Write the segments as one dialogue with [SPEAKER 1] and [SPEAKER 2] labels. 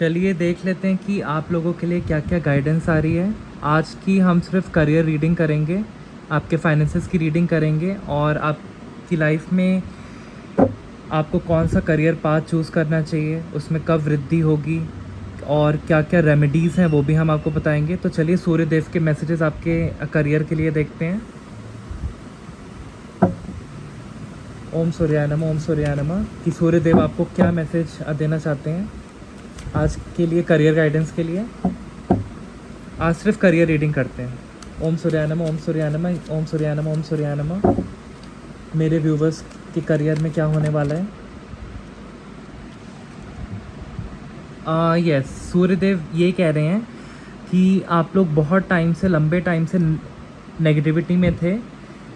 [SPEAKER 1] चलिए देख लेते हैं कि आप लोगों के लिए क्या क्या गाइडेंस आ रही है। आज की हम सिर्फ करियर रीडिंग करेंगे, आपके फाइनेंसेस की रीडिंग करेंगे और आपकी लाइफ में आपको कौन सा करियर पाथ चूज़ करना चाहिए, उसमें कब वृद्धि होगी और क्या क्या रेमेडीज़ हैं वो भी हम आपको बताएंगे। तो चलिए सूर्यदेव के मैसेजेस आपके करियर के लिए देखते हैं। ओम सूर्याय नमः, ओम सूर्याय नमः। कि सूर्यदेव आपको क्या मैसेज देना चाहते हैं आज के लिए करियर गाइडेंस के लिए। आज सिर्फ करियर रीडिंग करते हैं। ओम सूर्याय नमः, ओम सूर्याय नमः, ओम सूर्याय नमः, ओम सूर्याय नमः। मेरे व्यूवर्स के करियर में क्या होने वाला है। यस, सूर्यदेव ये कह रहे हैं कि आप लोग बहुत टाइम से, लंबे टाइम से नेगेटिविटी में थे,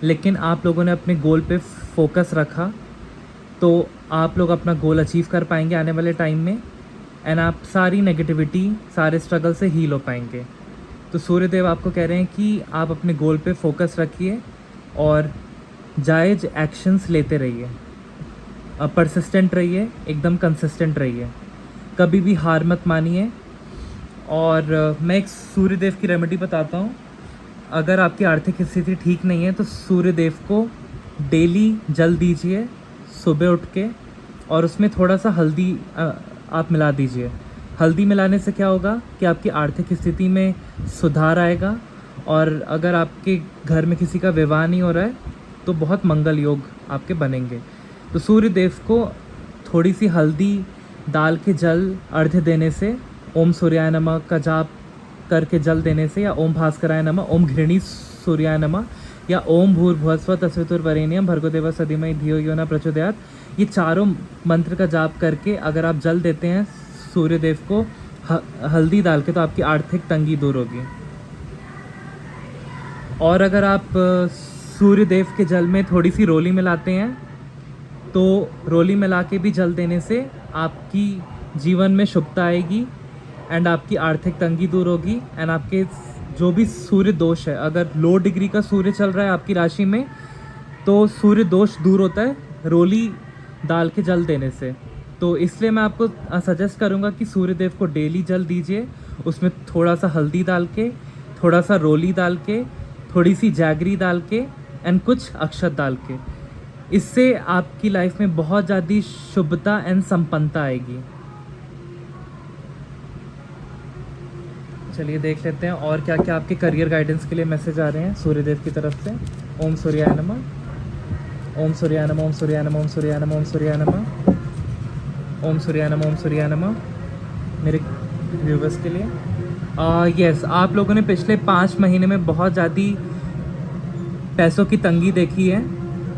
[SPEAKER 1] लेकिन आप लोगों ने अपने गोल पे फोकस रखा तो आप लोग अपना गोल अचीव कर पाएंगे आने वाले टाइम में। एंड आप सारी नेगेटिविटी, सारे स्ट्रगल से हील हो पाएंगे। तो सूर्यदेव आपको कह रहे हैं कि आप अपने गोल पे फोकस रखिए और जायज़ एक्शंस लेते रहिए, परसिस्टेंट रहिए, एकदम कंसिस्टेंट रहिए, कभी भी हार मत मानिए। और मैं एक सूर्यदेव की रेमेडी बताता हूँ। अगर आपकी आर्थिक स्थिति ठीक नहीं है तो सूर्यदेव को डेली जल दीजिए सुबह उठ के, और उसमें थोड़ा सा हल्दी आप मिला दीजिए। हल्दी मिलाने से क्या होगा कि आपकी आर्थिक स्थिति में सुधार आएगा, और अगर आपके घर में किसी का विवाह नहीं हो रहा है तो बहुत मंगल योग आपके बनेंगे। तो सूर्यदेव को थोड़ी सी हल्दी डाल के जल अर्घ्य देने से, ओम सूर्याय नमः का जाप करके जल देने से, या ओम भास्कराय नमः, ओम घृणी सूर्याय नमः, या ओम भूर्भुवस्सुवः तत्सवितुर्वरेण्यं भर्गो सधीमहि धियो यो न प्रचोदयात्, ये चारों मंत्र का जाप करके अगर आप जल देते हैं सूर्यदेव को हल्दी डाल के, तो आपकी आर्थिक तंगी दूर होगी। और अगर आप सूर्यदेव के जल में थोड़ी सी रोली मिलाते हैं तो रोली मिला के भी जल देने से आपकी जीवन में शुभता आएगी एंड आपकी आर्थिक तंगी दूर होगी। एंड आपके जो भी सूर्य दोष है, अगर लो डिग्री का सूर्य चल रहा है आपकी राशि में तो सूर्य दोष दूर होता है रोली डाल के जल देने से। तो इसलिए मैं आपको सजेस्ट करूंगा कि सूर्यदेव को डेली जल दीजिए, उसमें थोड़ा सा हल्दी डाल के, थोड़ा सा रोली डाल के, थोड़ी सी जैगरी डाल के एंड कुछ अक्षत डाल के। इससे आपकी लाइफ में बहुत ज़्यादा शुभता एंड संपन्नता आएगी। चलिए देख लेते हैं और क्या क्या आपके करियर गाइडेंस के लिए मैसेज आ रहे हैं सूर्यदेव की तरफ से। ओम सूर्याय नमः, ओम सूर्याय नमः, ओम सूर्याय नमः, ओम सूर्याय नमः, ओम सूर्याय नमः, ओम सूर्याय नमः, ओम सूर्याय नमः। मेरे व्यूवर्स के लिए यस, आप लोगों ने पिछले 5 महीने में बहुत ज़्यादा पैसों की तंगी देखी है।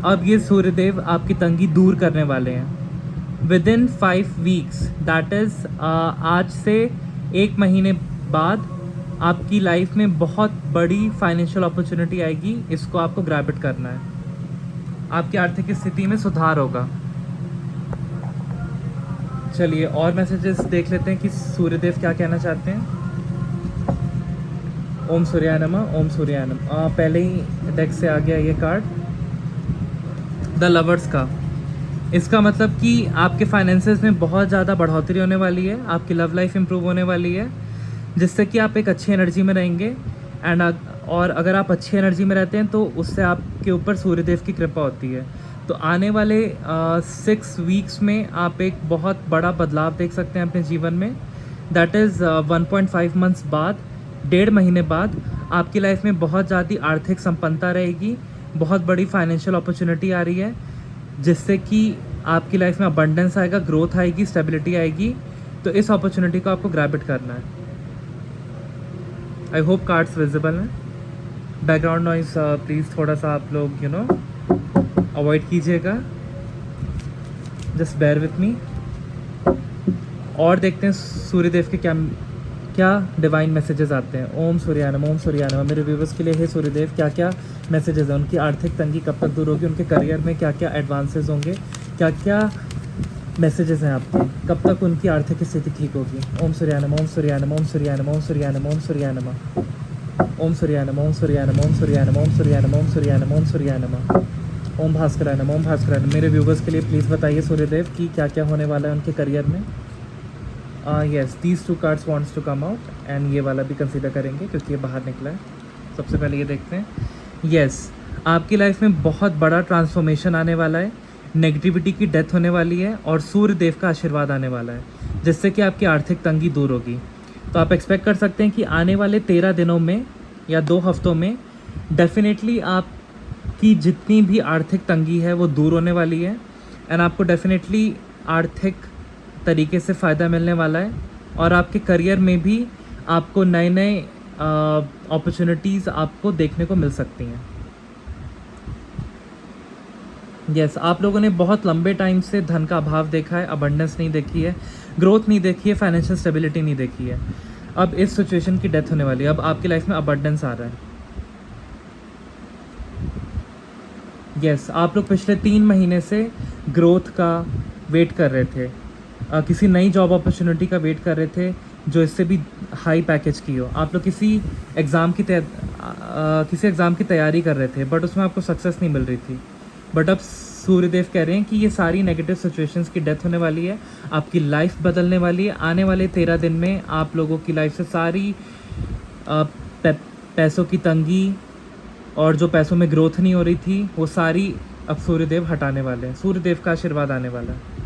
[SPEAKER 1] अब ये सूर्यदेव आपकी तंगी दूर करने वाले हैं विदिन 5 वीक्स, दैट इज़ आज से 1 महीने बाद आपकी लाइफ में बहुत बड़ी फाइनेंशियल अपॉर्चुनिटी आएगी। इसको आपको ग्रैब इट करना है, आपकी आर्थिक स्थिति में सुधार होगा। चलिए और मैसेजेस देख लेते हैं कि सूर्यदेव क्या कहना चाहते हैं। ओम सूर्याय नमः, ओम सूर्याय नमः। पहले ही डेक से आ गया ये कार्ड, द लवर्स का। इसका मतलब कि आपके फाइनेंसेस में बहुत ज़्यादा बढ़ोतरी होने वाली है, आपकी लव लाइफ इंप्रूव होने वाली है, जिससे कि आप एक अच्छी एनर्जी में रहेंगे। एंड और अगर आप अच्छी एनर्जी में रहते हैं तो उससे आपके ऊपर सूर्यदेव की कृपा होती है। तो आने वाले 6 वीक्स में आप एक बहुत बड़ा बदलाव देख सकते हैं अपने जीवन में। दैट इज़ 1.5 मंथ्स बाद, 1.5 महीने बाद आपकी लाइफ में बहुत ज़्यादा आर्थिक संपन्नता रहेगी। बहुत बड़ी फाइनेंशियल अपॉर्चुनिटी आ रही है, जिससे कि आपकी लाइफ में अबंडेंस आएगा, ग्रोथ आएगी, स्टेबिलिटी आएगी। तो इस अपॉर्चुनिटी को आपको ग्रैब इट करना है। आई होप कार्ड्स विजिबल हैं। बैकग्राउंड नॉइस प्लीज़ थोड़ा सा आप लोग अवॉइड कीजिएगा, जस्ट बेयर विथ मी। और देखते हैं सूर्यदेव के क्या क्या डिवाइन मैसेजेस आते हैं। ओम सूर्याय नमः, ओम सूर्याय नमः। मेरे व्यूवर्स के लिए है सूर्यदेव क्या क्या मैसेजेस हैं, उनकी आर्थिक तंगी कब तक दूर होगी, उनके करियर में क्या क्या एडवांसेस होंगे, क्या क्या मैसेजेस हैं आपके, कब तक उनकी आर्थिक स्थिति ठीक होगी। ओम सूर्याय नमः, ओम सूर्याय नमः, ओम सूर्याय नमः, ओम सूर्याय नमः, ओम सूर्याय नमः, ओम सूर्याय नमः, ओम सूर्याय नमः, ओम सूर्याय नमः, ओम सूर्याय नमः, ओम सूर्याय नमः, ओम सूर्याय नमः, ओम भास्कराय नमः, ओम भास्कराय नमः। मेरे व्यूवर्स के लिए प्लीज़ बताइए सूर्यदेव कि क्या क्या होने वाला है उनके करियर में। Yes, these 2 cards wants to come out and ये वाला भी कंसिडर करेंगे क्योंकि ये बाहर निकला है। सबसे पहले ये देखते हैं। यस, आपकी लाइफ में बहुत बड़ा ट्रांसफॉर्मेशन आने वाला है, नेगेटिविटी की डेथ होने वाली है और सूर्य देव का आशीर्वाद आने वाला है, जिससे कि आपकी आर्थिक तंगी दूर होगी। तो आप एक्सपेक्ट कर सकते हैं कि आने वाले 13 दिनों में या 2 हफ्तों में डेफिनेटली आपकी जितनी भी आर्थिक तंगी है वो दूर होने वाली है एंड आपको डेफिनेटली आर्थिक तरीके से फ़ायदा मिलने वाला है और आपके करियर में भी आपको नए नए अपॉर्चुनिटीज़ आपको देखने को मिल सकती हैं। यस, आप लोगों ने बहुत लंबे टाइम से धन का अभाव देखा है, अबंडेंस नहीं देखी है, ग्रोथ नहीं देखी है, फाइनेंशियल स्टेबिलिटी नहीं देखी है। अब इस सिचुएशन की डेथ होने वाली है, अब आपकी लाइफ में अबंडेंस आ रहा है। यस, आप लोग पिछले 3 महीने से ग्रोथ का वेट कर रहे थे, किसी नई जॉब अपॉर्चुनिटी का वेट कर रहे थे जो इससे भी हाई पैकेज की हो। आप लोग किसी एग्ज़ाम की तैयारी कर रहे थे बट उसमें आपको सक्सेस नहीं मिल रही थी। बट अब सूर्यदेव कह रहे हैं कि ये सारी नेगेटिव सिचुएशंस की डेथ होने वाली है, आपकी लाइफ बदलने वाली है। आने वाले 13 दिन में आप लोगों की लाइफ से सारी पैसों की तंगी और जो पैसों में ग्रोथ नहीं हो रही थी वो सारी अब सूर्यदेव हटाने वाले हैं। सूर्यदेव का आशीर्वाद आने वाला है।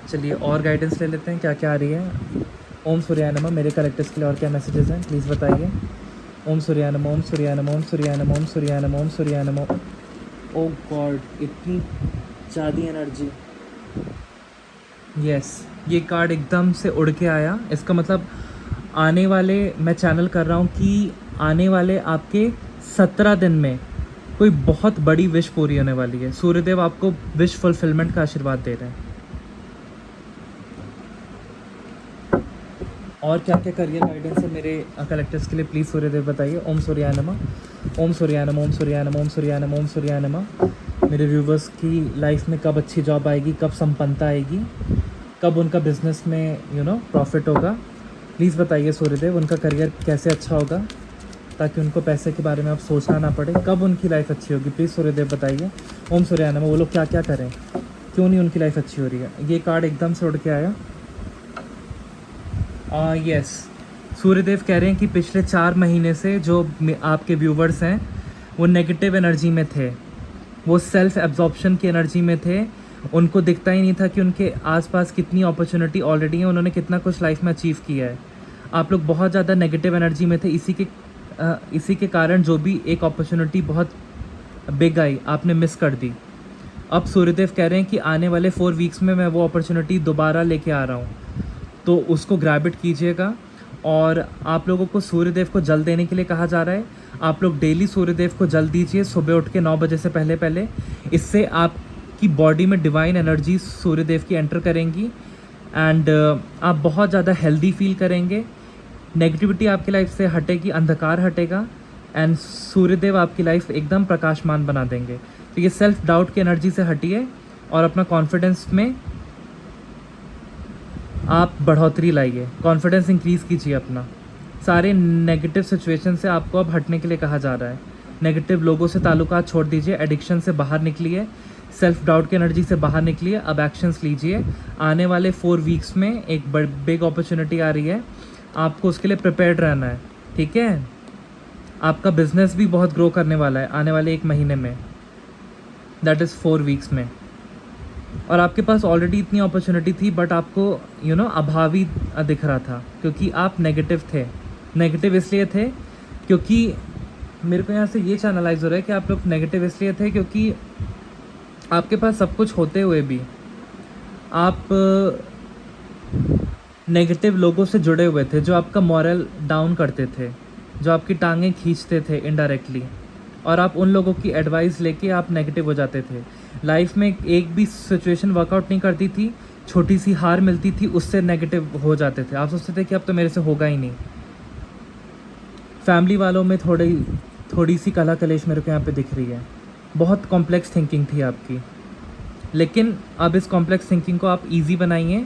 [SPEAKER 1] चलिए और गाइडेंस ले लेते हैं क्या क्या आ रही है। ओम सूर्याय नमः। मेरे कलेक्टर्स के लिए और क्या मैसेजेस हैं प्लीज़ बताइए। ओम सूर्याय नमः, ओम सूर्याय नमः, ओम सूर्याय नमः, ओम सूर्याय नमः, ओम सूर्याय नमः। ओ गॉड, इतनी ज़्यादा एनर्जी। यस, ये कार्ड एकदम से उड़ के आया। इसका मतलब आने वाले, मैं चैनल कर रहा हूँ कि आने वाले आपके 17 दिन में कोई बहुत बड़ी विश पूरी होने वाली है। सूर्यदेव आपको विश फुलफिलमेंट का आशीर्वाद दे रहे हैं। और क्या क्या करियर गाइडेंस है मेरे कलेक्टर्स के लिए प्लीज़ सूर्यदेव बताइए। ओम सूर्याय नमः, ओम सूर्याय नमः, ओम सूर्याय नमः, ओम सूर्याय नमः, ओम सूर्याय नमः। मेरे व्यूवर्स की लाइफ में कब अच्छी जॉब आएगी, कब संपन्नता आएगी, कब उनका बिजनेस में प्रॉफिट होगा, प्लीज़ बताइए सूर्यदेव। उनका करियर कैसे अच्छा होगा ताकि उनको पैसे के बारे में अब सोचना ना पड़े। कब उनकी लाइफ अच्छी होगी प्लीज़ सूर्यदेव बताइए। ओम सूर्याय नमः। वो लोग क्या क्या करें, क्यों नहीं उनकी लाइफ अच्छी हो रही है। ये कार्ड एकदम से उड़ के आया। यस, सूर्यदेव कह रहे हैं कि पिछले 4 महीने से जो आपके व्यूवर्स हैं वो नेगेटिव एनर्जी में थे, वो सेल्फ एब्जॉर्प्शन की एनर्जी में थे। उनको दिखता ही नहीं था कि उनके आसपास कितनी अपॉर्चुनिटी ऑलरेडी है, उन्होंने कितना कुछ लाइफ में अचीव किया है। आप लोग बहुत ज़्यादा नेगेटिव एनर्जी में थे, इसी के कारण जो भी एक अपॉर्चुनिटी बहुत बिग आई आपने मिस कर दी। अब सूर्यदेव कह रहे हैं कि आने वाले 4 वीक्स में मैं वो अपॉर्चुनिटी दोबारा लेके आ रहा हूँ, तो उसको ग्रैब इट कीजिएगा। और आप लोगों को सूर्यदेव को जल देने के लिए कहा जा रहा है। आप लोग डेली सूर्यदेव को जल दीजिए सुबह उठ के 9 बजे से पहले पहले। इससे आपकी बॉडी में डिवाइन एनर्जी सूर्यदेव की एंटर करेंगी एंड आप बहुत ज़्यादा हेल्दी फील करेंगे। नेगेटिविटी आपकी लाइफ से हटेगी, अंधकार हटेगा एंड सूर्यदेव आपकी लाइफ एकदम प्रकाशमान बना देंगे। तो ये सेल्फ डाउट की एनर्जी से हटिए और अपना कॉन्फिडेंस में आप बढ़ोतरी लाइए, कॉन्फिडेंस इंक्रीज़ कीजिए अपना। सारे नेगेटिव सिचुएशन से आपको अब हटने के लिए कहा जा रहा है। नेगेटिव लोगों से ताल्लुकात छोड़ दीजिए, एडिक्शन से बाहर निकलिए, सेल्फ डाउट की एनर्जी से बाहर निकलिए। अब एक्शंस लीजिए। आने वाले 4 वीक्स में एक बिग अपॉर्चुनिटी आ रही है, आपको उसके लिए प्रिपेयर्ड रहना है, ठीक है। आपका बिजनेस भी बहुत ग्रो करने वाला है आने वाले 1 महीने में, दैट इज़ 4 वीक्स में। और आपके पास ऑलरेडी इतनी अपॉर्चुनिटी थी बट आपको अभाव ही दिख रहा था क्योंकि आप नेगेटिव थे। नेगेटिव इसलिए थे क्योंकि मेरे को यहाँ से ये चैनलाइज हो रहा है कि आप लोग नेगेटिव इसलिए थे क्योंकि आपके पास सब कुछ होते हुए भी आप नेगेटिव लोगों से जुड़े हुए थे जो आपका मॉरल डाउन करते थे, जो आपकी टांगें खींचते थे इनडायरेक्टली, और आप उन लोगों की एडवाइस लेके आप नेगेटिव हो जाते थे। लाइफ में एक भी सिचुएशन वर्कआउट नहीं करती थी, छोटी सी हार मिलती थी उससे नेगेटिव हो जाते थे। आप सोचते थे कि अब तो मेरे से होगा ही नहीं। फैमिली वालों में थोड़ी सी कला कलेश मेरे को यहाँ पे दिख रही है। बहुत कॉम्प्लेक्स थिंकिंग थी आपकी, लेकिन अब इस कॉम्प्लेक्स थिंकिंग को आप इजी बनाइए।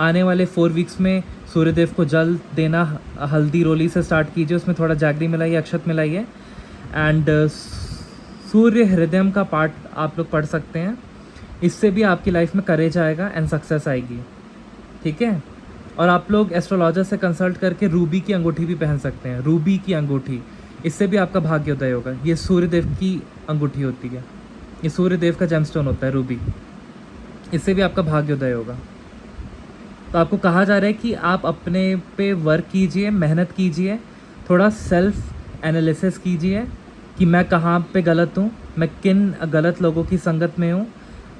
[SPEAKER 1] आने वाले 4 वीक्स में सूर्यदेव को जल देना हल्दी रोली से स्टार्ट कीजिए, उसमें थोड़ा जैगरी मिलाइए, अक्षत मिलाइए एंड सूर्य हृदयम का पाठ आप लोग पढ़ सकते हैं। इससे भी आपकी लाइफ में करेज आएगा एंड सक्सेस आएगी, ठीक है। और आप लोग एस्ट्रोलॉजर से कंसल्ट करके रूबी की अंगूठी भी पहन सकते हैं, रूबी की अंगूठी, इससे भी आपका भाग्योदय होगा। ये सूर्यदेव की अंगूठी होती है, ये सूर्यदेव का जेमस्टोन होता है रूबी, इससे भी आपका भाग्योदय होगा। तो आपको कहा जा रहा है कि आप अपने पे वर्क कीजिए, मेहनत कीजिए, थोड़ा सेल्फ एनालिसिस कीजिए कि मैं कहाँ पे गलत हूँ, मैं किन गलत लोगों की संगत में हूँ,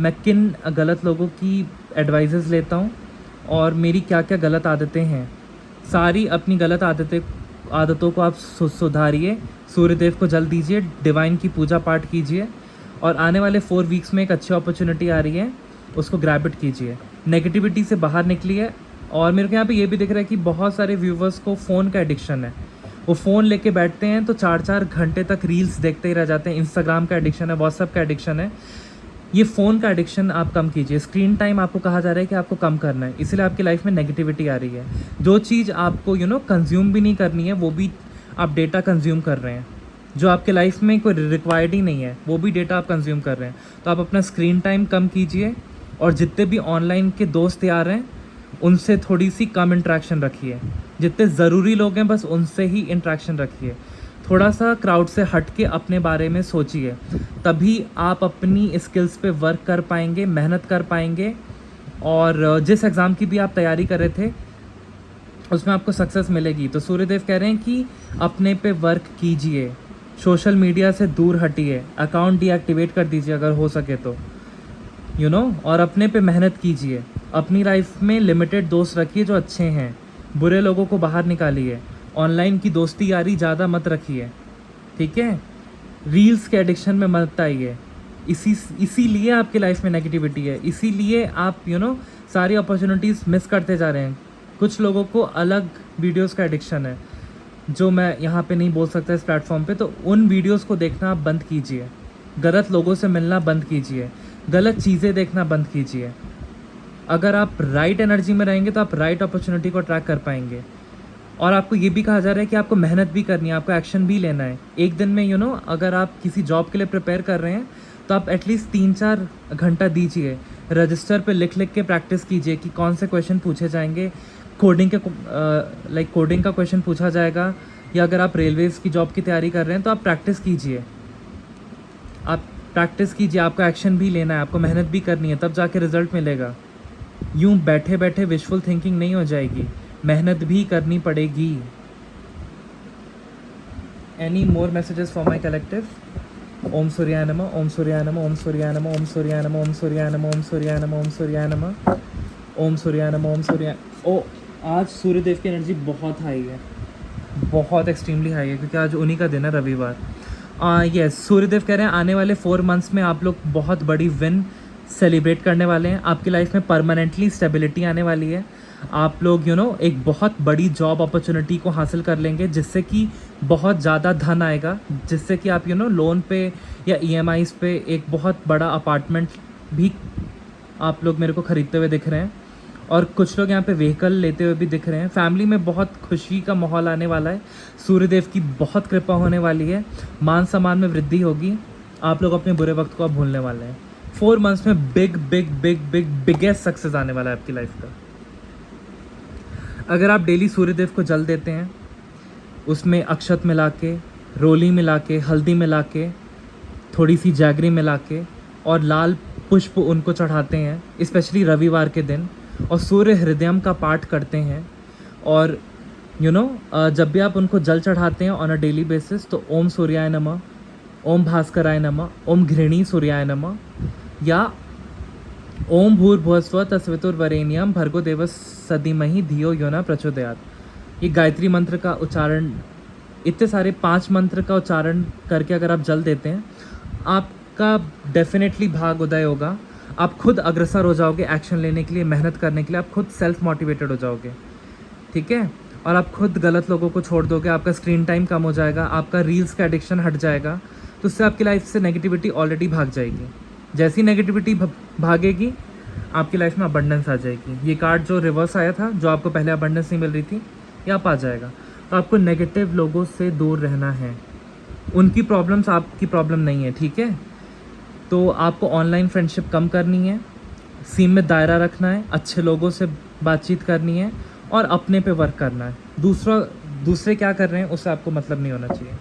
[SPEAKER 1] मैं किन गलत लोगों की एडवाइजेस लेता हूँ और मेरी क्या क्या गलत आदतें हैं। सारी अपनी गलत आदतों को आप सुधारिए, सूर्यदेव को जल दीजिए, डिवाइन की पूजा पाठ कीजिए और आने वाले 4 वीक्स में एक अच्छी अपॉर्चुनिटी आ रही है, उसको ग्रैब इट कीजिए, नेगेटिविटी से बाहर निकलिए। और मेरे को यहाँ पे ये भी दिख रहा है कि बहुत सारे व्यूवर्स को फ़ोन का एडिक्शन है, वो फ़ोन लेके बैठते हैं तो 4-4 घंटे तक रील्स देखते ही रह जाते हैं। इंस्टाग्राम का एडिक्शन है, व्हाट्सअप का एडिक्शन है, ये फ़ोन का एडिक्शन आप कम कीजिए। स्क्रीन टाइम आपको कहा जा रहा है कि आपको कम करना है, इसीलिए आपकी लाइफ में नेगेटिविटी आ रही है। जो चीज़ आपको कंज्यूम भी नहीं करनी है वो भी आप डेटा कंज्यूम कर रहे हैं, जो आपके लाइफ में कोई रिक्वायर्ड ही नहीं है वो भी डेटा आप कंज्यूम कर रहे हैं। तो आप अपना स्क्रीन टाइम कम कीजिए और जितने भी ऑनलाइन के दोस्त यार हैं उनसे थोड़ी सी कम इंट्रैक्शन रखिए, जितने ज़रूरी लोग हैं बस उनसे ही इंट्रैक्शन रखिए। थोड़ा सा क्राउड से हट के अपने बारे में सोचिए, तभी आप अपनी स्किल्स पे वर्क कर पाएंगे, मेहनत कर पाएंगे और जिस एग्ज़ाम की भी आप तैयारी कर रहे थे उसमें आपको सक्सेस मिलेगी। तो सूर्यदेव कह रहे हैं कि अपने पे वर्क कीजिए, सोशल मीडिया से दूर हटिए, अकाउंट डीएक्टिवेट कर दीजिए अगर हो सके तो, और अपने पे मेहनत कीजिए। अपनी लाइफ में लिमिटेड दोस्त रखिए जो अच्छे हैं, बुरे लोगों को बाहर निकालिए, ऑनलाइन की दोस्ती यारी ज़्यादा मत रखिए, ठीक है। रील्स के एडिक्शन में मत आइए, इसीलिए आपकी लाइफ में नेगेटिविटी है, इसीलिए आप सारी अपॉर्चुनिटीज़ मिस करते जा रहे हैं। कुछ लोगों को अलग वीडियोस का एडिक्शन है जो मैं यहाँ पे नहीं बोल सकता इस प्लेटफॉर्म पे, तो उन वीडियोस को देखना आप बंद कीजिए, गलत लोगों से मिलना बंद कीजिए, गलत चीज़ें देखना बंद कीजिए। अगर आप राइट एनर्जी में रहेंगे तो आप राइट अपॉर्चुनिटी को ट्रैक कर पाएंगे। और आपको ये भी कहा जा रहा है कि आपको मेहनत भी करनी है, आपको एक्शन भी लेना है। एक दिन में अगर आप किसी जॉब के लिए प्रिपेयर कर रहे हैं तो आप एटलीस्ट 3-4 घंटा दीजिए, रजिस्टर पे लिख लिख के प्रैक्टिस कीजिए कि कौन से क्वेश्चन पूछे जाएंगे, कोडिंग का क्वेश्चन पूछा जाएगा, या अगर आप रेलवेज़ की जॉब की तैयारी कर रहे हैं तो आप प्रैक्टिस कीजिए, आपको एक्शन भी लेना है, आपको मेहनत भी करनी है, तब जाके रिजल्ट मिलेगा। यूँ बैठे बैठे विशफुल थिंकिंग नहीं हो जाएगी, मेहनत भी करनी पड़ेगी। Any more messages for my collective? ओम सूर्याय नमः, ओम सूर्याय नमः, ओम सूर्याय नमः, ओम सूर्याय नमः, ओम सूर्याय नमः, ओम सूर्याय नमः, ओम सूर्याय नमः, ओम सूर्याय नमः, ओम सूर्याय। ओ, आज सूर्यदेव की एनर्जी बहुत हाई है, बहुत एक्सट्रीमली हाई है, क्योंकि आज उन्हीं का दिन है, रविवार। यस, सूर्यदेव कह रहे हैं आने वाले 4 मंथ्स में आप लोग बहुत बड़ी विन सेलिब्रेट करने वाले हैं। आपकी लाइफ में परमानेंटली स्टेबिलिटी आने वाली है। आप लोग एक बहुत बड़ी जॉब अपॉर्चुनिटी को हासिल कर लेंगे, जिससे कि बहुत ज़्यादा धन आएगा, जिससे कि आप लोन पे या EMIs पे एक बहुत बड़ा अपार्टमेंट भी आप लोग मेरे को ख़रीदते हुए दिख रहे हैं। और कुछ लोग यहाँ पे व्हीकल लेते हुए भी दिख रहे हैं। फैमिली में बहुत खुशी का माहौल आने वाला है, सूर्यदेव की बहुत कृपा होने वाली है, मान सम्मान में वृद्धि होगी। आप लोग अपने बुरे वक्त को अब भूलने वाले हैं। 4 मंथ्स में बिगेस्ट सक्सेस आने वाला है आपकी लाइफ का। अगर आप डेली सूर्यदेव को जल देते हैं, उसमें अक्षत मिला के, रोली मिला के, हल्दी मिला के, थोड़ी सी जैगरी मिला के और लाल पुष्प उनको चढ़ाते हैं, स्पेशली रविवार के दिन, और सूर्य हृदयम का पाठ करते हैं, और जब भी आप उनको जल चढ़ाते हैं ऑन अ डेली बेसिस, तो ओम सूर्याय नमः, ओम भास्कराय नमः, ओम घृणी सूर्याय नमः, या ओम भूर्भुवस्सुवः तत्सवितुर्वरेण्यं भर्गो देवस्य धीमहि धियो यो न प्रचोदयात्। ये गायत्री मंत्र का उच्चारण, इतने सारे 5 मंत्र का उच्चारण करके अगर आप जल देते हैं, आपका डेफिनेटली भाग्योदय होगा। आप खुद अग्रसर हो जाओगे एक्शन लेने के लिए, मेहनत करने के लिए, आप खुद सेल्फ मोटिवेटेड हो जाओगे, ठीक है। और आप खुद गलत लोगों को छोड़ दोगे, आपका स्क्रीन टाइम कम हो जाएगा, आपका रील्स का एडिक्शन हट जाएगा, तो उससे आपकी लाइफ से नेगेटिविटी ऑलरेडी भाग जाएगी। जैसी नेगेटिविटी भागेगी, आपकी लाइफ में अबंडेंस आ जाएगी। ये कार्ड जो रिवर्स आया था, जो आपको पहले अबंडेंस नहीं मिल रही थी, ये आप आ जाएगा। तो आपको नेगेटिव लोगों से दूर रहना है, उनकी प्रॉब्लम्स आपकी प्रॉब्लम नहीं है, ठीक है। तो आपको ऑनलाइन फ्रेंडशिप कम करनी है, सीमित दायरा रखना है, अच्छे लोगों से बातचीत करनी है और अपने पे वर्क करना है। दूसरे क्या कर रहे हैं उससे आपको मतलब नहीं होना चाहिए।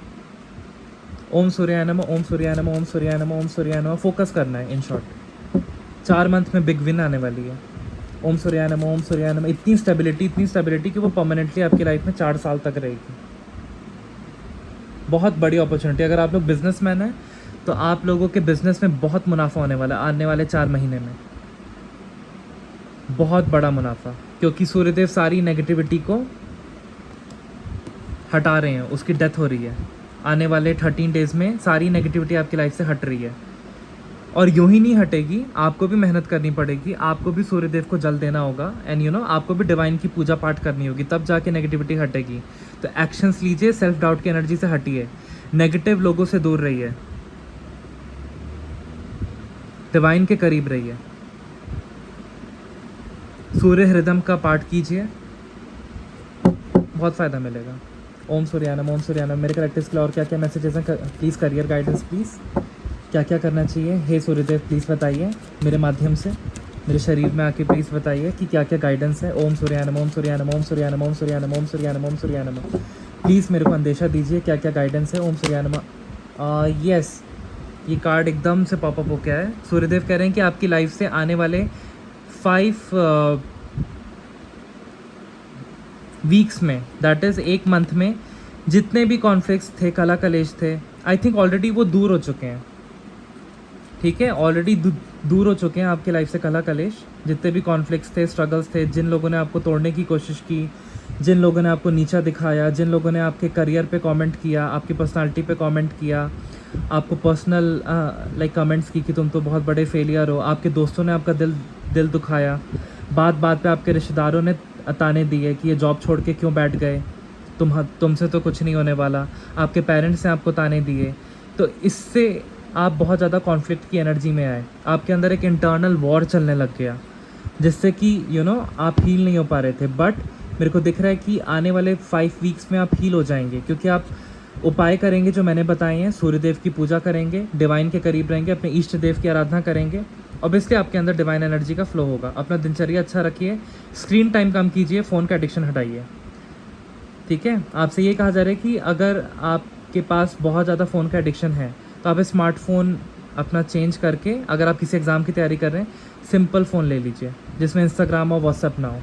[SPEAKER 1] ओम सूर्याय नमः, ओम सूर्याय नमः, ओम सूर्याय नमः, ओम सूर्याय नमः, फोकस करना है। इन शॉर्ट 4 मंथ में बिग विन आने वाली है। ओम सूर्याय नमः, ओम सूर्याय नमः, इतनी स्टेबिलिटी कि वो परमानेंटली आपकी लाइफ में 4 साल तक रहेगी। बहुत बड़ी अपॉर्चुनिटी। अगर आप लोग बिजनेसमैन हैं तो आप लोगों के बिजनेस में बहुत मुनाफा होने वाला है आने वाले 4 महीने में, बहुत बड़ा मुनाफा, क्योंकि सूर्यदेव सारी नेगेटिविटी को हटा रहे हैं, उसकी डेथ हो रही है। आने वाले 13 डेज़ में सारी नेगेटिविटी आपकी लाइफ से हट रही है। और यूं ही नहीं हटेगी, आपको भी मेहनत करनी पड़ेगी, आपको भी सूर्यदेव को जल देना होगा एंड आपको भी डिवाइन की पूजा पाठ करनी होगी, तब जाके नेगेटिविटी हटेगी। तो एक्शंस लीजिए, सेल्फ डाउट की एनर्जी से हटिए, नेगेटिव लोगों से दूर रहिए, डिवाइन के करीब रहिए, सूर्य हृदय का पाठ कीजिए, बहुत फ़ायदा मिलेगा। ओम सूर्याय नमः, ओम सूर्याय नमः। मेरे करेक्टर्स के लिए और क्या क्या मैसेजेस हैं प्लीज़, करियर गाइडेंस प्लीज़, क्या क्या करना चाहिए, हे सूर्यदेव प्लीज़ बताइए, मेरे माध्यम से मेरे शरीर में आके प्लीज़ बताइए कि क्या क्या गाइडेंस है। ओम सूर्याय नमः, ओम सूर्याय नमः, ओम सूर्याय नमः, ओम सूर्याय नमः, ओम सूर्याय नमः, ओम सूर्याय नमः। प्लीज़ मेरे को अंदेशा दीजिए क्या क्या गाइडेंस है। ओम सूर्याय नमः। यस, ये कार्ड एकदम से पॉपअप हो गया है। सूर्यदेव कह रहे हैं कि आपकी लाइफ से आने वाले 5 वीक्स में, दैट इज़ 1 मंथ में, जितने भी कॉन्फ्लिक्ट्स थे, कला कलेश थे, आई थिंक ऑलरेडी वो दूर हो चुके हैं, ठीक है। ऑलरेडी दूर हो चुके हैं आपकी लाइफ से कला कलेश। जितने भी कॉन्फ्लिक्ट्स थे, स्ट्रगल्स थे, जिन लोगों ने आपको तोड़ने की कोशिश की, जिन लोगों ने आपको नीचा दिखाया, जिन लोगों ने आपके करियर पे कमेंट किया, आपकी पर्सनालिटी पे कमेंट किया, आपको पर्सनल लाइक कमेंट्स की कि तुम तो बहुत बड़े फेलियर हो, आपके दोस्तों ने आपका दिल दुखाया, बात बात पे आपके रिश्तेदारों ने ताने दिए कि ये जॉब छोड़ के क्यों बैठ गए, तुमसे तो कुछ नहीं होने वाला, आपके पेरेंट्स ने आपको ताने दिए। तो इससे आप बहुत ज़्यादा कॉन्फ्लिक्ट की एनर्जी में आए, आपके अंदर एक इंटरनल वॉर चलने लग गया, जिससे कि आप हील नहीं हो पा रहे थे। बट मेरे को दिख रहा है कि आने वाले 5 वीक्स में आप हील हो जाएंगे, क्योंकि आप उपाय करेंगे जो मैंने बताए हैं, सूर्यदेव की पूजा करेंगे, डिवाइन के करीब रहेंगे, अपने इष्ट देव की आराधना करेंगे, ऑब्वियसली आपके अंदर डिवाइन एनर्जी का फ्लो होगा। अपना दिनचर्या अच्छा रखिए, स्क्रीन टाइम कम कीजिए, फ़ोन का एडिक्शन हटाइए, ठीक है। आपसे ये कहा जा रहा है कि अगर आपके पास बहुत ज़्यादा फ़ोन का एडिक्शन है तो आप स्मार्टफोन अपना चेंज करके, अगर आप किसी एग्ज़ाम की तैयारी कर रहे हैं, सिंपल फ़ोन ले लीजिए जिसमें इंस्टाग्राम और व्हाट्सएप ना हो।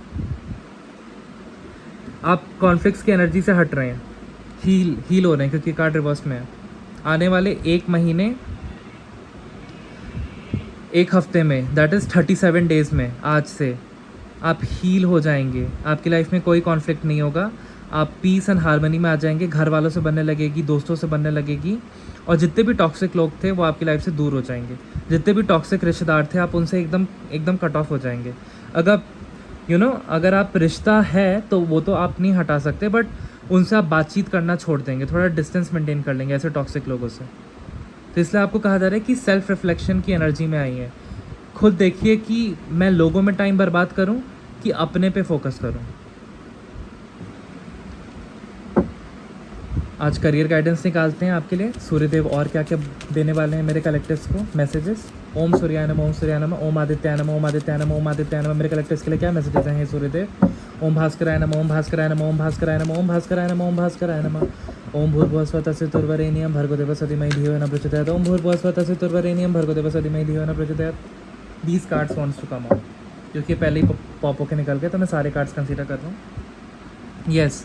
[SPEAKER 1] आप कॉन्फ्लिक्ट्स की एनर्जी से हट रहे हैं, हील हो रहे हैं, क्योंकि कार्ड रिवर्स में है। आने वाले 1 महीने, 1 हफ्ते में, दैट इज़ 37 डेज़ में, आज से आप हील हो जाएंगे। आपकी लाइफ में कोई कॉन्फ्लिक्ट नहीं होगा, आप पीस एंड हार्मनी में आ जाएंगे, घर वालों से बनने लगेगी, दोस्तों से बनने लगेगी, और जितने भी टॉक्सिक लोग थे वो आपकी लाइफ से दूर हो जाएंगे। जितने भी टॉक्सिक रिश्तेदार थे आप उनसे एकदम कट ऑफ हो जाएंगे। अगर अगर आप रिश्ता है तो वो तो आप नहीं हटा सकते, बट उनसे आप बातचीत करना छोड़ देंगे, थोड़ा डिस्टेंस मेंटेन कर लेंगे ऐसे टॉक्सिक लोगों से। तो इसलिए आपको कहा जा रहा है कि सेल्फ रिफ्लेक्शन की एनर्जी में आई है। खुद देखिए कि मैं लोगों में टाइम बर्बाद करूं कि अपने पे फोकस करूं। आज करियर गाइडेंस निकालते हैं आपके लिए, सूर्यदेव और क्या क्या देने वाले हैं मेरे कलेक्टर्स को मैसेजेस। ओम सूर्याय नमः, ओम सूर्याय नमः, ओम आदित्याय नमः, ओम आदित्याय नमः, ओम आदित्याय नमः। मेरे कलेक्टर्स के लिए क्या मैसेजेस हैं हे सूर्यदेव। ओम भास्कराय नमः, ओम भास्कराय नमः, ओम भास्कराय नमः, ओम भास्कराय नमः, ओम भास्कराय नमः। ओम भूर्भुवः स्वः तत्सवितुर्वरेण्यं भर्गो देवस्य धीमहि धियो यो न प्रचोदयात्। ओम भूर्भुवः स्वः तत्सवितुर्वरेण्यं भर्गो देवस्य धीमहि धियो यो न प्रचोदयात्। These cards wants to come out, क्योंकि पहले ही पॉप होके निकल गए, तो मैं सारे कार्ड्स कंसीडर कर रहा हूँ। यस,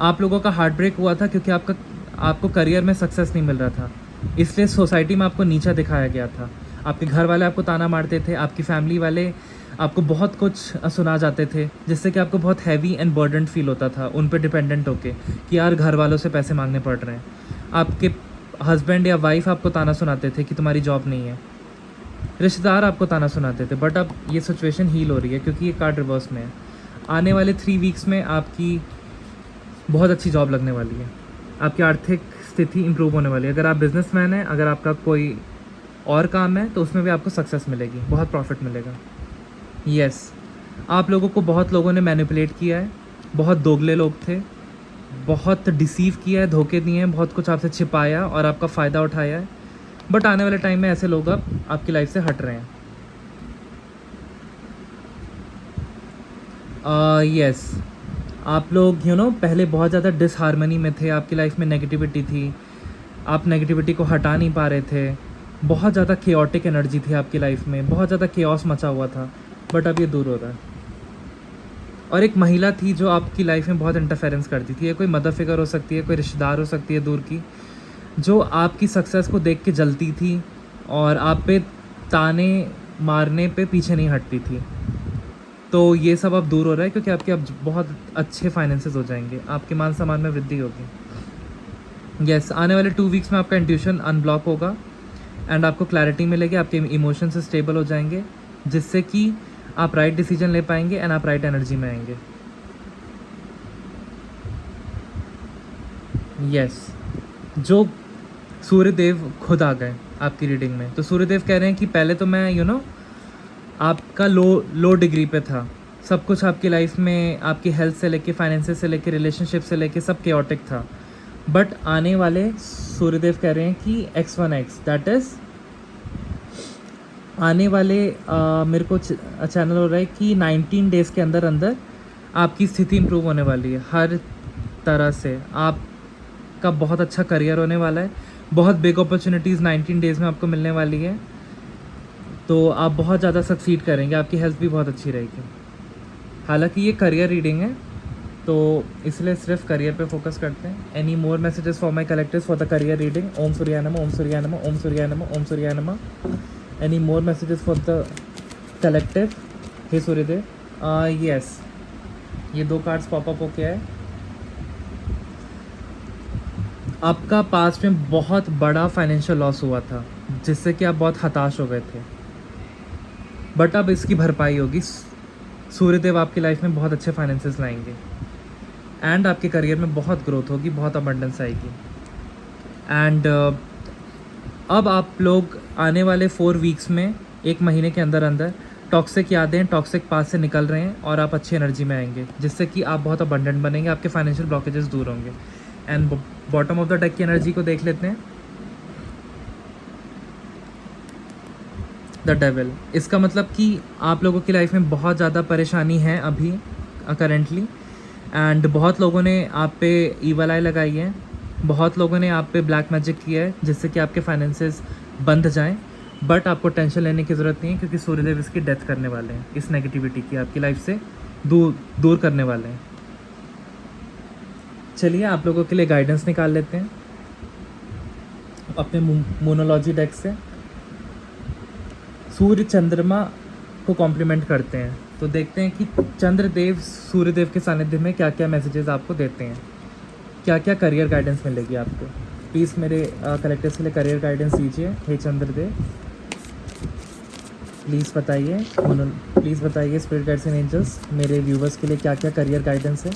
[SPEAKER 1] आप लोगों का हार्ट ब्रेक हुआ था क्योंकि आपको करियर में सक्सेस नहीं मिल रहा था, इसलिए सोसाइटी में आपको नीचा दिखाया गया था। आपके घर वाले आपको ताना मारते थे, आपकी फैमिली वाले आपको बहुत कुछ सुना जाते थे, जिससे कि आपको बहुत हैवी एंड बर्डन फील होता था उन पे डिपेंडेंट होके कि यार घर वालों से पैसे मांगने पड़ रहे हैं। आपके हस्बैंड या वाइफ आपको ताना सुनाते थे कि तुम्हारी जॉब नहीं है, रिश्तेदार आपको ताना सुनाते थे। बट अब ये सिचुएशन हील हो रही है क्योंकि ये कार्ड रिवर्स में है। आने वाले 3 वीक्स में आपकी बहुत अच्छी जॉब लगने वाली है, आपकी आर्थिक स्थिति इंप्रूव होने वाली है। अगर आप बिजनेसमैन हैं, अगर आपका कोई और काम है तो उसमें भी आपको सक्सेस मिलेगी, बहुत प्रॉफिट मिलेगा। यस, आप लोगों को बहुत लोगों ने मैनिपुलेट किया है, बहुत दोगले लोग थे, बहुत डिसीव किया है, धोखे दिए हैं, बहुत कुछ आपसे छिपाया और आपका फ़ायदा उठाया है, बट आने वाले टाइम में ऐसे लोग अब आपकी लाइफ से हट रहे हैं। यस, आप लोग पहले बहुत ज़्यादा डिसहार्मनी में थे, आपकी लाइफ में नेगेटिविटी थी, आप नेगेटिविटी को हटा नहीं पा रहे थे, बहुत ज़्यादा केओटिक एनर्जी थी आपकी लाइफ में, बहुत ज़्यादा केओस मचा हुआ था, बट अब ये दूर हो रहा है। और एक महिला थी जो आपकी लाइफ में बहुत इंटरफेरेंस करती थी, ये कोई मदर फिगर हो सकती है, कोई रिश्तेदार हो सकती है दूर की, जो आपकी सक्सेस को देख के जलती थी और आप पे ताने मारने पे पीछे नहीं हटती थी। तो ये सब अब दूर हो रहा है क्योंकि आपके अब बहुत अच्छे फाइनेंसेस हो जाएंगे, आपके मान सम्मान में वृद्धि होगी। यस, आने वाले 2 वीक्स में आपका इंट्यूशन अनब्लॉक होगा एंड आपको क्लैरिटी मिलेगी, आपके इमोशंस स्टेबल हो जाएंगे, जिससे कि आप राइट डिसीजन ले पाएंगे एंड आप राइट एनर्जी में आएंगे। यस, जो सूर्यदेव खुद आ गए आपकी रीडिंग में, तो सूर्यदेव कह रहे हैं कि पहले तो मैं आपका लो डिग्री पे था, सब कुछ आपकी लाइफ में, आपकी हेल्थ से लेके, फाइनेंसेस से लेके, रिलेशनशिप से लेके सब केओटिक था, बट आने वाले सूर्यदेव कह रहे हैं कि X1X, दैट इज़ आने वाले मेरे को चैनल हो रहा है कि 19 डेज़ के अंदर अंदर आपकी स्थिति इम्प्रूव होने वाली है हर तरह से, आपका बहुत अच्छा करियर होने वाला है, बहुत बिग अपॉर्चुनिटीज़ 19 डेज़ में आपको मिलने वाली है, तो आप बहुत ज़्यादा सक्सीड करेंगे, आपकी हेल्थ भी बहुत अच्छी रहेगी। हालांकि ये करियर रीडिंग है तो इसलिए सिर्फ करियर पे फोकस करते हैं। Any more messages for my collectors for the career reading? ओम सूर्याय नमः, ओम सूर्याय नमः, ओम सूर्याय नमः, ओम सूर्याय नमः। Any more messages for the collective? हे सूर्यदेव, यस, ये 2 कार्ड्स पॉपअप हो गया है। आपका पास्ट में बहुत बड़ा फाइनेंशियल लॉस हुआ था जिससे कि आप बहुत हताश हो गए थे, बट अब इसकी भरपाई होगी। सूर्यदेव आपकी लाइफ में बहुत अच्छे फाइनेंसेस लाएंगे एंड आपके करियर में बहुत ग्रोथ होगी, बहुत अबंडेंस आएगी। एंड अब आप लोग आने वाले 4 वीक्स में, 1 महीने के अंदर अंदर टॉक्सिक यादें, टॉक्सिक पास से निकल रहे हैं और आप अच्छी एनर्जी में आएंगे, जिससे कि आप बहुत अबंडेंट बनेंगे, आपके फाइनेंशियल ब्लॉकेजेस दूर होंगे। And bottom of the deck की एनर्जी को देख लेते हैं। द डेविल, इसका मतलब कि आप लोगों की लाइफ में बहुत ज़्यादा परेशानी है अभी करेंटली, एंड बहुत लोगों ने आप पे ईवल आई लगाई है, बहुत लोगों ने आप पे ब्लैक मैजिक किया है जिससे कि आपके फाइनेंसेस बंद जाएं, बट आपको टेंशन लेने की ज़रूरत नहीं है क्योंकि सूर्यदेव इसकी डेथ करने वाले हैं, इस नेगेटिविटी की आपकी लाइफ से दूर करने वाले हैं। चलिए आप लोगों के लिए गाइडेंस निकाल लेते हैं अपने मोनोलॉजी डेक से। सूर्य चंद्रमा को कॉम्प्लीमेंट करते हैं, तो देखते हैं कि चंद्रदेव सूर्यदेव के सानिध्य में क्या क्या मैसेजेस आपको देते हैं, क्या क्या करियर गाइडेंस मिलेगी आपको। प्लीज़ मेरे कलेक्टर्स के लिए करियर गाइडेंस दीजिए। हे चंद्रदेव, प्लीज़ बताइए स्पिरिट गाइड्स एंड एंजल्स, मेरे व्यूवर्स के लिए क्या क्या करियर गाइडेंस है।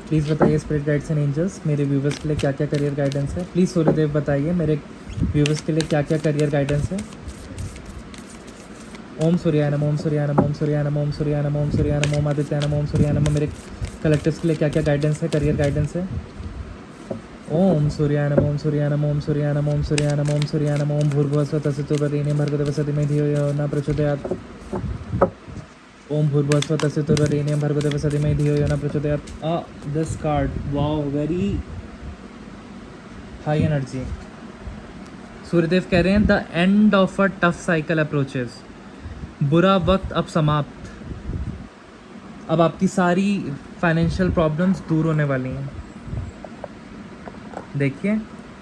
[SPEAKER 1] प्लीज़ बताइए स्पिरिट गाइड्स एंड एंजल्स, मेरे व्यूवर्स के लिए क्या क्या करियर गाइडेंस है। प्लीज़ सूर्यदेव बताइए मेरे व्यूवर्स के लिए क्या क्या करियर गाइडेंस है। ओम सूर्याय नमः, ओम सूर्याय नमः, ओम सूर्याय नमः, ओम सूर्याय नमः, ओम सूर्याय नमः, ओम आदित्याय नमः, ओम सूर्याय नमः। मेरे कलेक्टिव्स के लिए क्या क्या गाइडेंस है, करियर गाइडेंस है। ओम सूर्याय नमः, ओम सूर्याय नमः, ओम सूर्याय नमः, ओम सूर्याय नमः, ओम सूर्याय नमः। ओम भूर्भुवस्सुः तत्सवितुर्वरेण्यं भर्गोदेवस्य धीमहि धियो यो न प्रचोदयात्। ओम भूर्भुवस्सुः तत्सवितुर्वरेण्यं भर्गोदेवस्य धीमहि धियो यो न प्रचोदयात्। This card, wow, very high energy. Suryadev कह रहे हैं the end of a tough cycle approaches, बुरा वक्त अब समाप्त, अब आपकी सारी फाइनेंशियल प्रॉब्लम्स दूर होने वाली हैं। देखिए,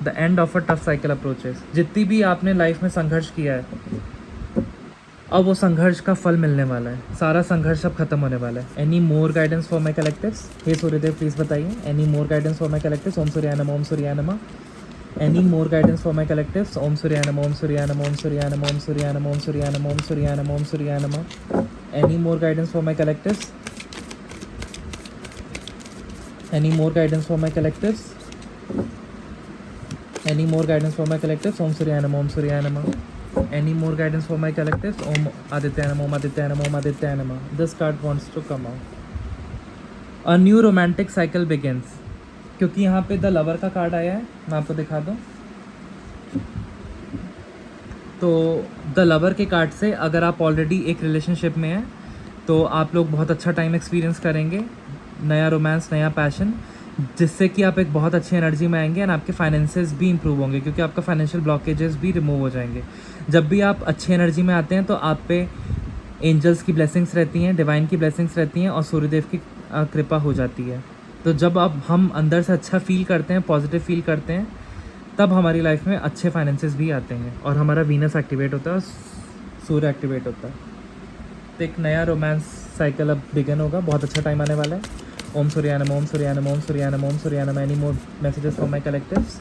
[SPEAKER 1] the end of a tough cycle approaches, जितनी भी आपने लाइफ में संघर्ष किया है, अब वो संघर्ष का फल मिलने वाला है, सारा संघर्ष अब खत्म होने वाला है। Any more guidance for my collectives? हे सूर्यदेव प्लीज़ बताइए any more guidance for my collectives. ओम सूर्याय नमः, ओम सूर्याय नमः। Any more guidance for my collectives? Om Surya Namah, Om Surya Namah, Om Surya Namah, Om Surya Namah, Om Surya Namah, Om Surya Namah, Om Surya Namah. Any more guidance for my collectives? Any more guidance for my collectives? Any more guidance for my collectives? Om Surya Namah, Om Surya Namah. Any more guidance for my collectives? Om Aditya Namah, Om Aditya Namah, Om Aditya Namah. This card wants to come out. A new romantic cycle begins, क्योंकि यहाँ पे the lover का card आया है, मैं आपको दिखा दूँ। तो द लवर के कार्ड से अगर आप ऑलरेडी एक रिलेशनशिप में हैं तो आप लोग बहुत अच्छा टाइम एक्सपीरियंस करेंगे, नया रोमांस, नया पैशन, जिससे कि आप एक बहुत अच्छी एनर्जी में आएंगे एंड आपके फाइनेंसेस भी इंप्रूव होंगे, क्योंकि आपका फाइनेंशियल ब्लॉकेजेस भी रिमूव हो जाएंगे। जब भी आप अच्छी एनर्जी में आते हैं तो आप पे एंजल्स की ब्लेसिंग्स रहती हैं, डिवाइन की ब्लेसिंग्स रहती हैं और सूर्यदेव की कृपा हो जाती है। तो जब अब हम अंदर से अच्छा फील करते हैं, पॉजिटिव फील करते हैं, तब हमारी लाइफ में अच्छे फाइनेंसेस भी आते हैं और हमारा वीनस एक्टिवेट होता है और सूर्य एक्टिवेट होता है। तो एक नया रोमांस साइकिल अब बिगन होगा, बहुत अच्छा टाइम आने वाला है। ओम सूर्यानम, ओम सूर्यानम, ओम सूर्यानम, ओम सूर्यानम। Any more messages from my collectives?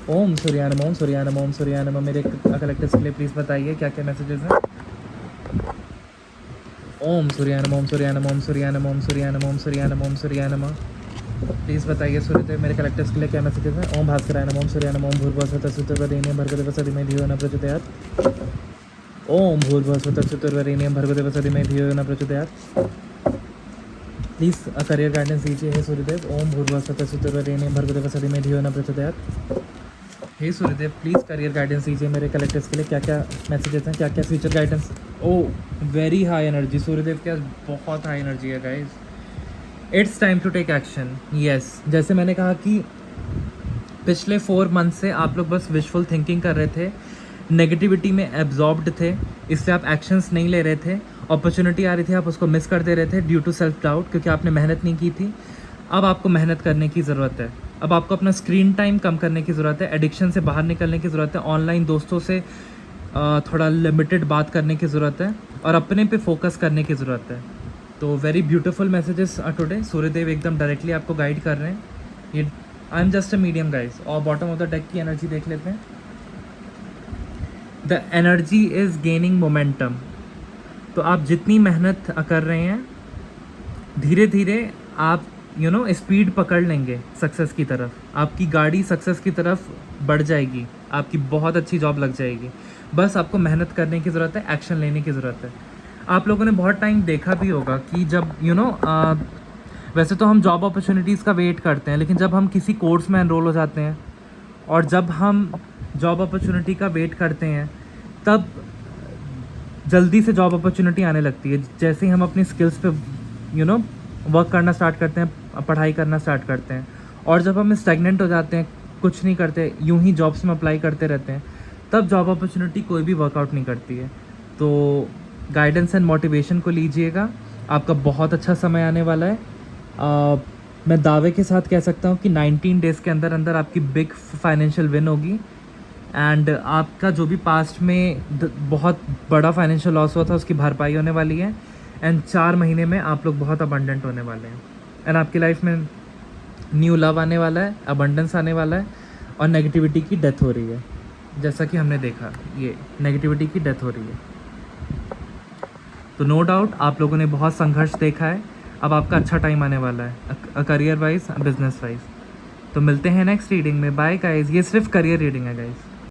[SPEAKER 1] ओम सूर्यानम, ओम सूर्यानम, ओम सूर्यानम। मेरे कलेक्टिव्स के लिए प्लीज़ बताइए क्या क्या मैसेजेस हैं। ओम सूर्यानम, ओम सूर्यानम, ओम सूर्यानम, ओम सूर्यानम, ओम सूर्यानम, ओम सूर्यानम। प्लीज़ बताइए सूर्यदेव मेरे कलेक्टिव्स के लिए क्या मैसेजेस हैं। ओम भास्कराय नमः, ओम सूर्यानम, ओम भूर्भुवस्सुः तत्सवितुर्वरेण्यं भर्गो देवस्य धीमहि धियो न प्रचोदयात्। ओम भूर्भुवस्सुः तत्सवितुर्वरेण्यं भर्गो देवस्य धीमहि धियो न प्रचोदयात्। प्लीज़ करियर गाइडेंस दीजिए हे सूर्यदेव। ओम भूर्भुवस्सुः तत्सवितुर्वरेण्यं भर्गो देवस्य धीमहि धियो न प्रचोदयात्। हे सूर्यदेव प्लीज़ करियर गाइडेंस दीजिए मेरे कलेक्टिव्स के लिए, क्या क्या मैसेजेस हैं, क्या क्या future guidance. Oh very high energy, सूर्यदेव के पास बहुत हाई एनर्जी है guys. It's time to take action. Yes, जैसे मैंने कहा कि पिछले 4 मंथ से आप लोग बस विशफुल थिंकिंग कर रहे थे, नेगेटिविटी में एब्जॉर्ब्ड थे, इसलिए आप एक्शंस नहीं ले रहे थे। अपॉर्चुनिटी आ रही थी, आप उसको मिस कर दे रहे थे ड्यू टू सेल्फ डाउट, क्योंकि आपने मेहनत नहीं की थी। अब आपको मेहनत करने की ज़रूरत है। अब आपको अपना स्क्रीन टाइम कम करने की ज़रूरत है, एडिक्शन से बाहर निकलने की ज़रूरत है, ऑनलाइन दोस्तों से थोड़ा लिमिटेड बात करने की ज़रूरत है और अपने पे फोकस करने की ज़रूरत है। तो very beautiful messages today. Suryadev एकदम डायरेक्टली आपको गाइड कर रहे हैं। ये I am just a medium guys. और बॉटम ऑफ द डेक की एनर्जी देख लेते हैं। The energy is gaining momentum. तो आप जितनी मेहनत कर रहे हैं, धीरे धीरे आप स्पीड पकड़ लेंगे सक्सेस की तरफ। आपकी गाड़ी सक्सेस की तरफ बढ़ जाएगी, आपकी बहुत अच्छी जॉब लग जाएगी। बस आपको मेहनत करने की ज़रूरत है, एक्शन लेने की ज़रूरत है। आप लोगों ने बहुत टाइम देखा भी होगा कि जब वैसे तो हम जॉब अपॉर्चुनिटीज़ का वेट करते हैं, लेकिन जब हम किसी कोर्स में एनरोल हो जाते हैं और जब हम जॉब अपॉर्चुनिटी का वेट करते हैं, तब जल्दी से जॉब अपॉर्चुनिटी आने लगती है। जैसे ही हम अपनी स्किल्स पे वर्क करना स्टार्ट करते हैं, पढ़ाई करना स्टार्ट करते हैं, और जब हम स्टैग्नेंट हो जाते हैं, कुछ नहीं करते, यूं ही जॉब्स में अप्लाई करते रहते हैं, तब जॉब अपॉर्चुनिटी कोई भी वर्कआउट नहीं करती है। तो गाइडेंस एंड मोटिवेशन को लीजिएगा, आपका बहुत अच्छा समय आने वाला है। मैं दावे के साथ कह सकता हूँ कि 19 डेज़ के अंदर अंदर आपकी बिग फाइनेंशियल विन होगी एंड आपका जो भी पास्ट में बहुत बड़ा फाइनेंशियल लॉस हुआ था उसकी भरपाई होने वाली है एंड 4 महीने में आप लोग बहुत अबंडेंट होने वाले हैं एंड आपकी लाइफ में न्यू लव आने वाला है, अबंडेंस आने वाला है और नेगेटिविटी की डेथ हो रही है। जैसा कि हमने देखा, ये नेगेटिविटी की डेथ हो रही है। तो नो डाउट आप लोगों ने बहुत संघर्ष देखा है, अब आपका अच्छा टाइम आने वाला है करियर वाइज, बिजनेस वाइज। तो मिलते हैं नेक्स्ट रीडिंग में। Bye guys. ये सिर्फ करियर रीडिंग है गाइज।